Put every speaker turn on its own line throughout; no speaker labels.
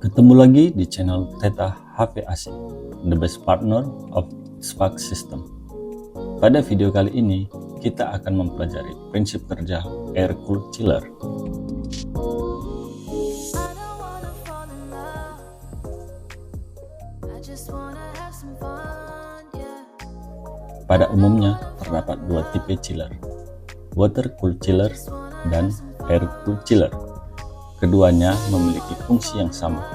Ketemu lagi di channel Theta HVAC, the best partner of Spark System. Pada video kali ini, kita akan mempelajari prinsip kerja air-cooled chiller. Pada umumnya, terdapat dua tipe chiller, water-cooled chiller dan air-cooled chiller. Keduanya memiliki fungsi yang sama,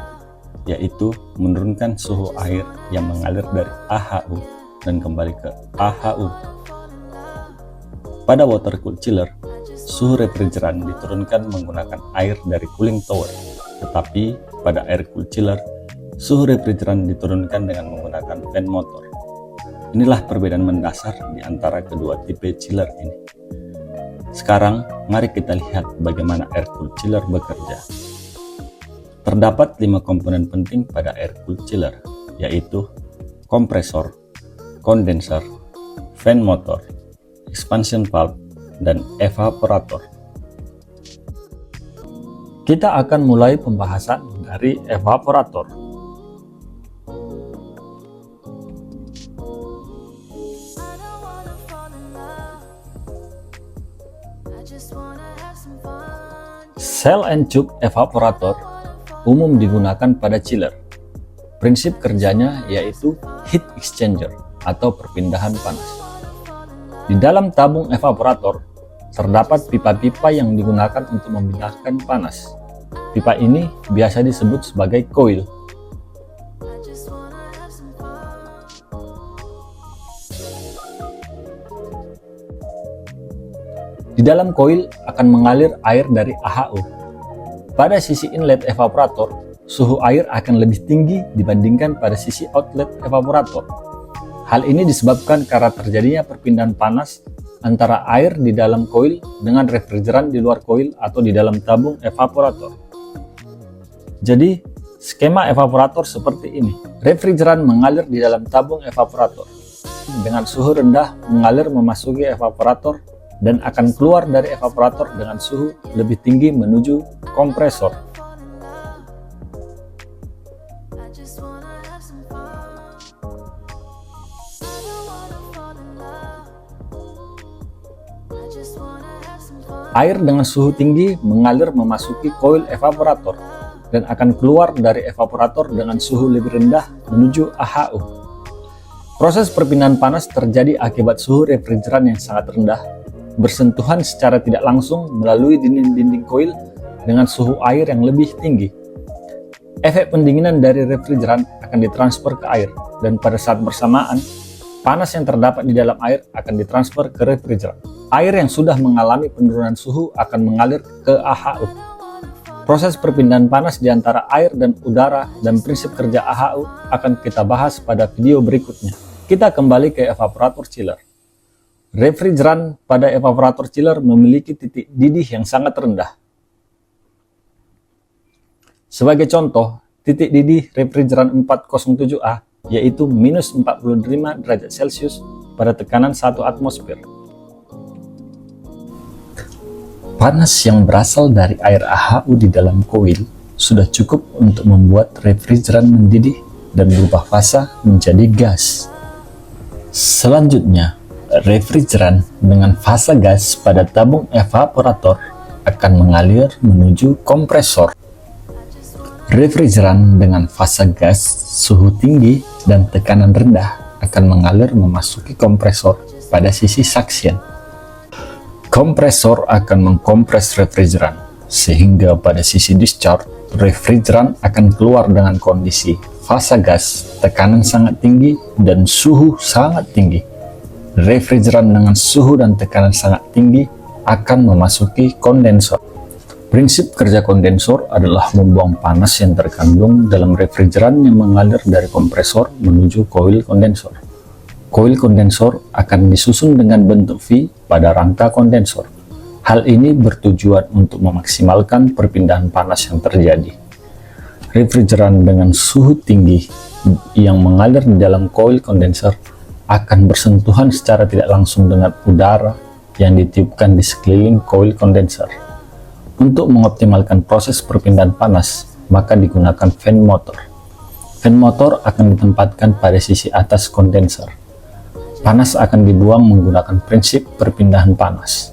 yaitu menurunkan suhu air yang mengalir dari AHU dan kembali ke AHU. Pada water-cooled chiller, suhu refrigeran diturunkan menggunakan air dari cooling tower, tetapi pada air-cooled chiller, suhu refrigeran diturunkan dengan menggunakan fan motor. Inilah perbedaan mendasar di antara kedua tipe chiller ini. Sekarang, mari kita lihat bagaimana air-cooled chiller bekerja. Terdapat 5 komponen penting pada air-cooled chiller, yaitu kompresor, kondenser, fan motor, expansion valve, dan evaporator. Kita akan mulai pembahasan dari evaporator. Cell and tube evaporator umum digunakan pada chiller. Prinsip kerjanya yaitu heat exchanger atau perpindahan panas. Di dalam tabung evaporator terdapat pipa-pipa yang digunakan untuk memindahkan panas. Pipa ini biasa disebut sebagai coil. Di dalam coil akan mengalir air dari AHU. Pada sisi inlet evaporator, suhu air akan lebih tinggi dibandingkan pada sisi outlet evaporator. Hal ini disebabkan karena terjadinya perpindahan panas antara air di dalam coil dengan refrigeran di luar coil atau di dalam tabung evaporator. Jadi, skema evaporator seperti ini. Refrigeran mengalir di dalam tabung evaporator. Dengan suhu rendah mengalir memasuki evaporator dan akan keluar dari evaporator dengan suhu lebih tinggi menuju kompresor. Air dengan suhu tinggi mengalir memasuki coil evaporator dan akan keluar dari evaporator dengan suhu lebih rendah menuju AHU. Proses perpindahan panas terjadi akibat suhu refrigeran yang sangat rendah bersentuhan secara tidak langsung melalui dinding-dinding coil dengan suhu air yang lebih tinggi. Efek pendinginan dari refrigeran akan ditransfer ke air, dan pada saat bersamaan, panas yang terdapat di dalam air akan ditransfer ke refrigeran. Air yang sudah mengalami penurunan suhu akan mengalir ke AHU. Proses perpindahan panas di antara air dan udara dan prinsip kerja AHU akan kita bahas pada video berikutnya. Kita kembali ke evaporator chiller. Refrigeran pada evaporator chiller memiliki titik didih yang sangat rendah. Sebagai contoh, titik didih refrigeran 407A yaitu minus 45 derajat Celcius pada tekanan 1 atmosfer. Panas yang berasal dari air AHU di dalam coil sudah cukup untuk membuat refrigeran mendidih dan berubah fasa menjadi gas. Selanjutnya, refrigeran dengan fasa gas pada tabung evaporator akan mengalir menuju kompresor. Refrigeran dengan fasa gas, suhu tinggi, dan tekanan rendah akan mengalir memasuki kompresor pada sisi suction. Kompresor akan mengkompres refrigeran, sehingga pada sisi discharge, refrigeran akan keluar dengan kondisi fasa gas, tekanan sangat tinggi, dan suhu sangat tinggi. Refrigeran dengan suhu dan tekanan sangat tinggi akan memasuki kondensor. Prinsip kerja kondensor adalah membuang panas yang terkandung dalam refrigeran yang mengalir dari kompresor menuju coil kondensor. Coil kondensor akan disusun dengan bentuk V pada rangka kondensor. Hal ini bertujuan untuk memaksimalkan perpindahan panas yang terjadi. Refrigeran dengan suhu tinggi yang mengalir di dalam coil kondensor akan bersentuhan secara tidak langsung dengan udara yang ditiupkan di sekeliling coil kondenser. Untuk mengoptimalkan proses perpindahan panas, maka digunakan fan motor. Fan motor akan ditempatkan pada sisi atas kondenser. Panas akan dibuang menggunakan prinsip perpindahan panas.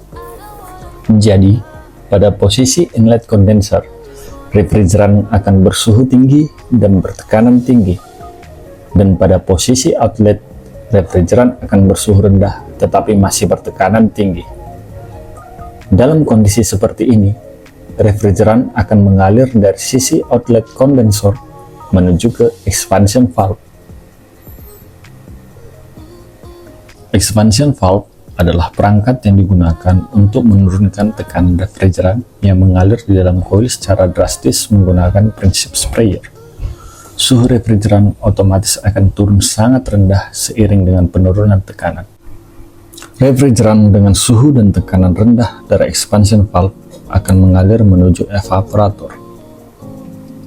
Jadi, pada posisi inlet kondenser, refrigeran akan bersuhu tinggi dan bertekanan tinggi. Dan pada posisi outlet, refrigeran akan bersuhu rendah tetapi masih bertekanan tinggi. Dalam kondisi seperti ini, refrigeran akan mengalir dari sisi outlet kondensor menuju ke expansion valve. Expansion valve adalah perangkat yang digunakan untuk menurunkan tekanan refrigeran yang mengalir di dalam koil secara drastis menggunakan prinsip sprayer. Suhu refrigeran otomatis akan turun sangat rendah seiring dengan penurunan tekanan. Refrigeran dengan suhu dan tekanan rendah dari expansion valve akan mengalir menuju evaporator.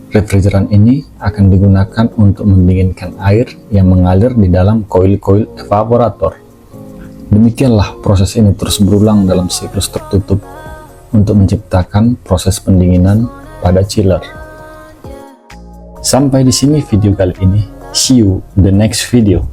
Refrigeran ini akan digunakan untuk mendinginkan air yang mengalir di dalam koil-koil evaporator. Demikianlah proses ini terus berulang dalam siklus tertutup untuk menciptakan proses pendinginan pada chiller. Sampai di sini video kali ini. See you the next video.